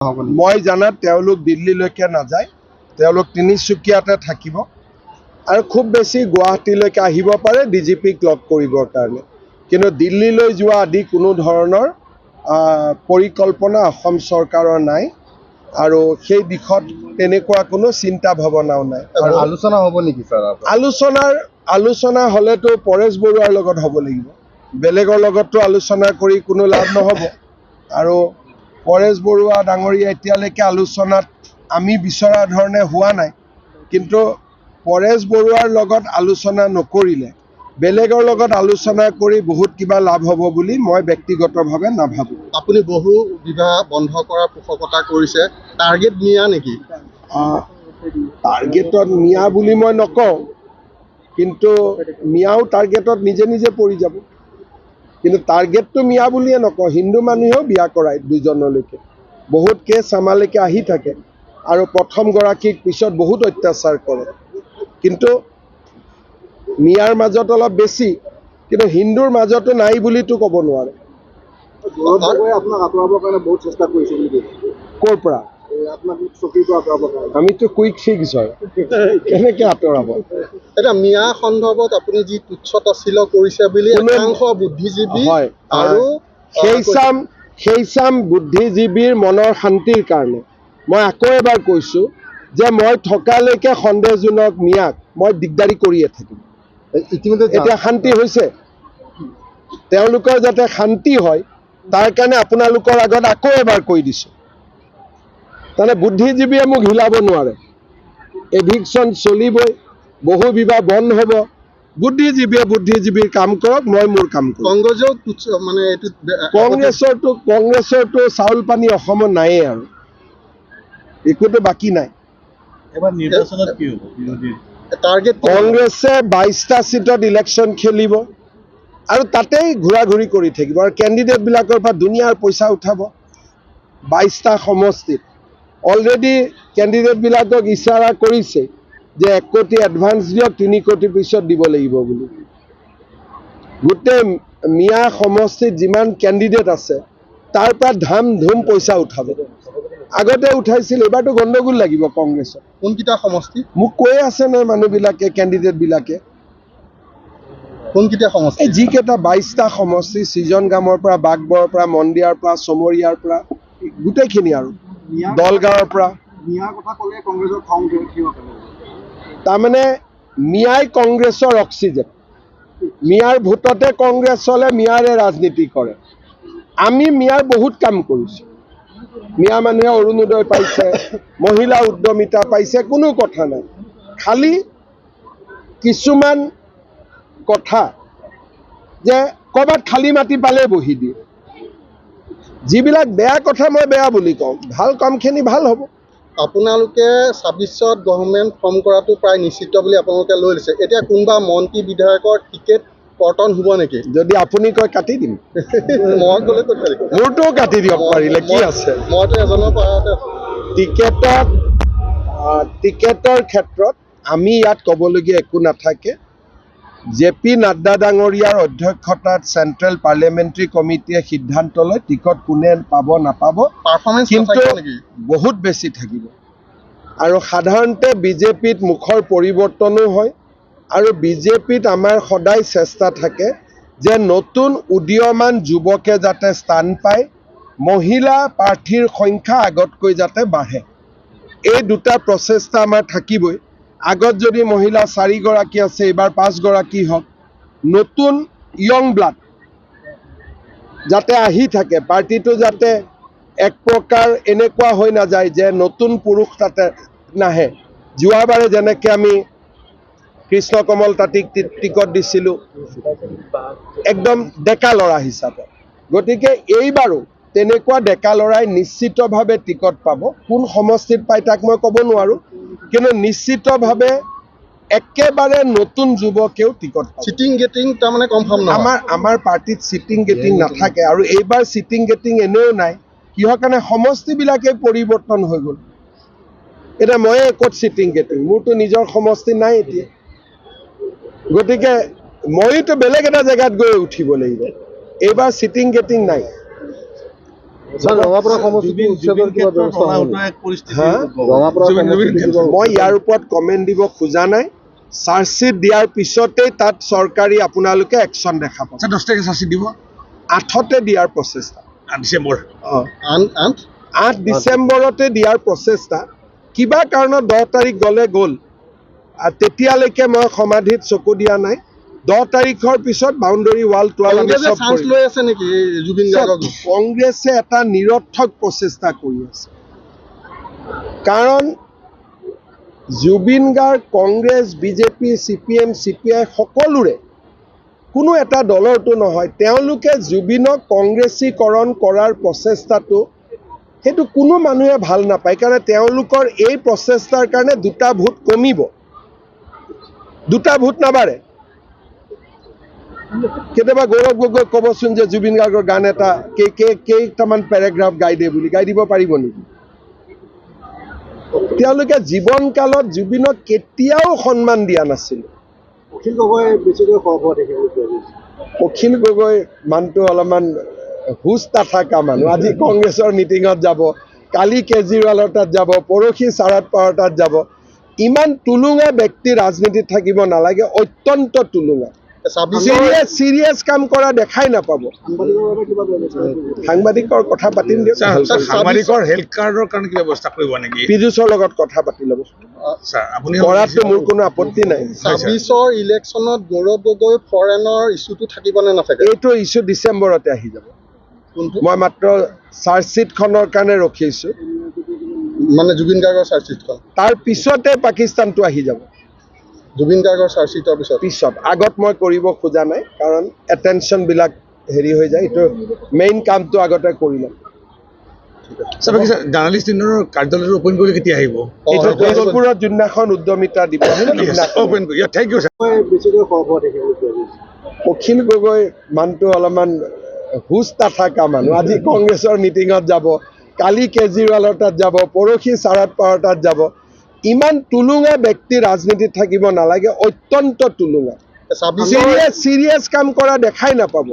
মই জানাত তেওঁলোক দিল্লীলৈকে নাযায়, তেওঁলোক তিনিচুকীয়াতে থাকিব আৰু খুব বেছি গুৱাহাটীলৈকে আহিব পাৰে ডিজিপিক লগ কৰিবৰ কাৰণে। কিন্তু দিল্লীলৈ যোৱা আদি কোনো ধৰণৰ পৰিকল্পনা অসম চৰকাৰৰ নাই আৰু সেই দিশত তেনেকুৱা কোনো চিন্তা ভাৱনাও নাই। আৰু আলোচনা হ'ব নেকি স্যাৰ? আলোচনা হ'লেতো পৰেশ বৰুৱাৰ লগত হ'ব লাগিব, বেলেগৰ লগততো আলোচনা কৰি কোনো লাভ নহ'ব। আৰু পৰেশ বৰুৱা ডাঙৰীয়া এতিয়ালৈকে আলোচনাত আমি বিচৰা ধৰণে হোৱা নাই, কিন্তু পৰেশ বৰুৱাৰ লগত আলোচনা নকৰিলে বেলেগৰ লগত আলোচনা কৰি বহুত কিবা লাভ হ'ব বুলি মই ব্যক্তিগতভাৱে নাভাবোঁ। আপুনি বহু বিবাহ বন্ধ কৰাৰ পোষকতা কৰিছে, টাৰ্গেট মিয়া নেকি? টাৰ্গেটত মিয়া বুলি মই নকওঁ, কিন্তু মিয়াও টাৰ্গেটত নিজে নিজে পৰি যাব। কিন্তু টাৰ্গেটটো মিয়া বুলিয়ে নকওঁ, হিন্দু মানুহেও বিয়া কৰায় দুজনলৈকে, বহুত কেছ আমালৈকে আহি থাকে আৰু প্ৰথমগৰাকীক পিছত বহুত অত্যাচাৰ কৰে। কিন্তু মিয়াৰ মাজত অলপ বেছি, কিন্তু হিন্দুৰ মাজতো নাই বুলিতো ক'ব নোৱাৰে। আপোনাক আঁতৰাবৰ কাৰণে বহুত চেষ্টা কৰিছে নেকি? ক'ৰ পৰা? আমিতো কুইক ফিক্স হয়, কেনেকৈ আঁতৰাব? এতিয়া মিয়া সন্দৰ্ভত আপুনি যি তুচ্ছ তাচ্ছিল্য কৰিছে বুলি একাংশ বুদ্ধিজীৱী আৰু সেই বুদ্ধিজীৱীৰ মনৰ শান্তিৰ কাৰণে মই আকৌ এবাৰ কৈছোঁ যে মই থকালৈকে সন্দেহজনক মিয়াক মই দিগদাৰি কৰিয়ে থাকিম। ইতিমধ্যে এতিয়া শান্তি হৈছে, তেওঁলোকৰ যাতে শান্তি হয় তাৰ কাৰণে আপোনালোকৰ আগত আকৌ এবাৰ কৈ দিছোঁ। তাৰমানে বুদ্ধিজীৱীয়ে মোক হিলাব নোৱাৰে, এভিকশ্যন চলিবই, বহু বিবাহ বন্ধ হ'ব। বুদ্ধিজীৱীয়ে বুদ্ধিজীৱীৰ কাম কৰক, মই মোৰ কাম কৰিম। কংগ্ৰেছৰতো চাউল পানী অসমত নায়েই আৰু একোতো বাকী নাই। এবাৰ নিৰ্বাচনত কি হ'ব? কংগ্ৰেছে 22টা চিটত ইলেকশ্যন খেলিব আৰু তাতেই ঘূৰা ঘূৰি কৰি থাকিব আৰু কেণ্ডিডেটবিলাকৰ পৰা দুনিয়াৰ পইচা উঠাব। 22টা সমষ্টিত অলৰেডি কেণ্ডিডেটবিলাকক ইচাৰা কৰিছে যে 1 কোটি এডভান্স দিয়ক, 3 কোটি পিছত দিব লাগিব বুলি। গোটেই মিয়া সমষ্টিত যিমান কেণ্ডিডেট আছে তাৰ পৰা ধাম ধুম পইচা উঠাব। আগতে উঠাইছিল, এবাৰতো গণ্ডগোল লাগিব কংগ্ৰেছত। কোনকেইটা সমষ্টি মোক কৈ আছে নহয় মানুহবিলাকে, কেণ্ডিডেটবিলাকে। কোনকেইটা সমষ্টি? এই যিকেইটা 22টা সমষ্টি, সৃজনগামৰ পৰা, বাগবৰৰ পৰা, মন্দিয়াৰ পৰা, চমৰীয়াৰ পৰা, গোটেইখিনি আৰু দলগাঁৱৰ পৰা। তাৰমানে মিয়াই কংগ্ৰেছৰ অক্সিজেন, মিয়াৰ ভোটতে কংগ্ৰেছ চলে, মিয়াৰে ৰাজনীতি কৰে। আমি মিয়াৰ বহুত কাম কৰিছোঁ, মিয়া মানুহে অৰুণোদয় পাইছে, মহিলা উদ্যমিতা পাইছে, কোনো কথা নাই। খালি কিছুমান কথা যে ক'ৰবাত খালী মাটি পালে বহি দিয়ে, যিবিলাক বেয়া কথা মই বেয়া বুলি কওঁ, ভাল কামখিনি ভাল হ'ব। আপোনালোকে 26ত গভৰ্ণমেণ্ট ফৰ্ম কৰাটো প্ৰায় নিশ্চিত বুলি আপোনালোকে লৈ লৈছে। এতিয়া কোনোবা মন্ত্ৰী বিধায়কৰ টিকেট কৰ্তন হ'ব নেকি? যদি আপুনি কয় কাটি দিম। মই ক'লে ক'ত কাটিব? মোৰটোও কাটি দিয়ক পাৰিলে, কি আছে। মইতো এজনৰ পাৰতে টিকেটৰ ক্ষেত্ৰত আমি ইয়াত ক'বলগীয়া একো নাথাকে। JP নাড্ডা ডাঙৰীয়াৰ অধ্যক্ষতাত চেণ্ট্ৰেল পাৰ্লিয়ামেণ্টাৰী কমিটিয়ে সিদ্ধান্ত লয় টিকট কোনে পাব নাপাব, কিন্তু বহুত বেছি থাকিব। আৰু সাধাৰণতে বিজেপিত মুখৰ পৰিৱৰ্তনো হয় আৰু বিজেপিত আমাৰ সদায় চেষ্টা থাকে যে নতুন উদীয়মান যুৱকে যাতে স্থান পায়, মহিলা প্ৰাৰ্থীৰ সংখ্যা আগতকৈ যাতে বাঢ়ে। এই দুটা প্ৰচেষ্টা আমাৰ থাকিবই। আগত যদি মহিলা 4 গৰাকী আছে, এইবাৰ 5 গৰাকী হওক। নতুন ইয়ং ব্লাড যাতে আহি থাকে, পাৰ্টিটো যাতে এক প্ৰকাৰ এনেকুৱা হৈ নাযায় যে নতুন পুৰুষ তাতে নাহে। যোৱাবাৰে যেনেকৈ আমি কৃষ্ণ কমল তাঁতীক টিকট দিছিলোঁ একদম ডেকা ল'ৰা হিচাপে, গতিকে এইবাৰো তেনেকুৱা ডেকা ল'ৰাই নিশ্চিতভাৱে টিকট পাব। কোন সমষ্টিত পায় তাক মই ক'ব নোৱাৰোঁ, কিন্তু নিশ্চিতভাৱে একেবাৰে নতুন যুৱকেও টিকট পাব। চিটিং গেটিং তাৰমানে কনফাৰ্ম নহয়। আমাৰ পাৰ্টিত চিটিং গেটিং নাথাকে আৰু এইবাৰ চিটিং গেটিং এনেও নাই। কিহৰ কাৰণে? সমষ্টিবিলাকেই পৰিৱৰ্তন হৈ গ'ল। এতিয়া ময়ে ক'ত চিটিং গেটিং, মোৰতো নিজৰ সমষ্টি নাই এতিয়া, গতিকে ময়োতো বেলেগ এটা জেগাত গৈ উঠিব লাগিব। এইবাৰ চিটিং গেটিং নাই। স্যাৰ ৰঙাপাৰা সমষ্টিত জুবিন উচ্ছেদৰ কিবা ক্ষেত্ৰত ব্যৱস্থা অনাহুত হ'ল? এক পৰিস্থিতি হা? ৰঙাপাৰা সমষ্টিত কিবা মই ইয়াৰ ওপৰত কমেণ্ট দিব খোজা নাই। চাৰ্জশ্বিট দিয়াৰ পিছতেই তাত চৰকাৰী আপোনালোকে একশ্যন দেখাব। 10 তাৰিখে চাৰ্জশ্বিট দিব 8তে দিয়াৰ প্ৰচেষ্টা। ডিচেম্বৰ। অঁ, আঠ 8 ডিচেম্বৰতে দিয়াৰ প্ৰচেষ্টা। কিবা কাৰণত 10 তাৰিখ গ'ল। আৰু তেতিয়ালৈকে মই সমাধিত চকু দিয়া নাই। 10 তাৰিখৰ পিছত বাউণ্ডেৰী ৱাল টোৱাল আমি কংগ্ৰেছে চব চান্স কৰিম। লৈ আছে নেকি এই জুবিন গাৰ্গক? কংগ্ৰেছে এটা নিৰৰ্থক প্ৰচেষ্টা কৰি আছে। কাৰণ Zubeen Garg, Congress, BJP, CPM, CPI সকলোৰে কোনো এটা দলৰটো নহয়। তেওঁলোকে জুবিনক কংগ্ৰেছীকৰণ কৰাৰ প্ৰচেষ্টাটো সেইটো কোনো মানুহে ভাল নাপায়। কাৰণে তেওঁলোকৰ এই প্ৰচেষ্টাৰ কাৰণে 2টা ভোট কমিব, 2টা ভোট নাবাঢ়ে। কেতিয়াবা গৌৰৱ গগৈ ক'বচোন যে জুবিন গাৰ্গৰ গান এটা কেইটামান পেৰাগ্ৰাফ গাই দে বুলি, গাই দিব পাৰিব নেকি? তেওঁলোকে জীৱনকালত জুবিনক কেতিয়াও সন্মান দিয়া নাছিল। অখিল গগৈ বেছিকৈ খোৱা দেখিবলৈ পোৱা গৈছে। অখিল গগৈ মানুহটো অলপমান হুচ নাথাকা মানুহ। আজি কংগ্ৰেছৰ মিটিঙত যাব, কালি কেজৰিৱালৰ তাত যাব, পৰহি শাৰদ পাৱাৰ তাত যাব। ইমান টুলুঙা ব্যক্তি ৰাজনীতিত থাকিব নালাগে, অত্যন্ত টুলুঙা। চিৰিয়াছ কাম কৰা দেখাই নাপাব। সাংবাদিকৰ কথা পাতিম দিয়ক। সাংবাদিকৰ হেল্থ কাৰ্ডৰ কাৰণে কিবা ব্যৱস্থা কৰিব নেকি? পীযুষৰ লগত কথা পাতি ল'ব। ছাৰ আপুনি কৰাটো মোৰ কোনো আপত্তি নাই। 26ৰ ইলেকশ্যনত গৌৰৱ গগৈ ফৰেনৰ ইছ্যুটো থাকিব নে নাথাকে? এইটো ইছ্যু ডিচেম্বৰতে আহি যাব। কোনটো? মই মাত্ৰ চাৰ্জশ্বিটখনৰ কাৰণে ৰখিছোঁ। মানে জুবিন গাৰ্গৰ চাৰ্জশ্বিটখন তাৰ পিছতে পাকিস্তানটো আহি যাব। জুবিন গাৰ্গৰ চাৰ্জশ্বিটৰ পিছত আগত মই কৰিব খোজা নাই, কাৰণ এটেনশ্যনবিলাক হেৰি হৈ যায়। এইটো মেইন কামটো আগতে কৰি ল'ম। ছাৰ বাকী জাৰ্ণালিষ্ট ইউনিয়নৰ কাৰ্যালয়টো অপেন কৰিলে কেতিয়া আহিব? এইটো জয়পুৰত যোনদিনাখন উদ্যমিতা দিৱস অপেন কৰি থেংক ইউ ছাৰ। বেছিকৈ খোৱা দেখিবলৈ পোৱা গৈছে। অখিল গগৈ মানুহটো অলপমান হুচ নাথাকা মানুহ। আজি কংগ্ৰেছৰ মিটিঙত যাব, কালি কেজৰিৱালৰ তাত যাব, পৰহি শাৰদ পাৱাৰ তাত যাব। ইমান টুলুঙা ব্যক্তি ৰাজনীতিত থাকিব নালাগে, অত্যন্ত টুলুঙা। চিৰিয়াছ কাম কৰা দেখাই নাপাব।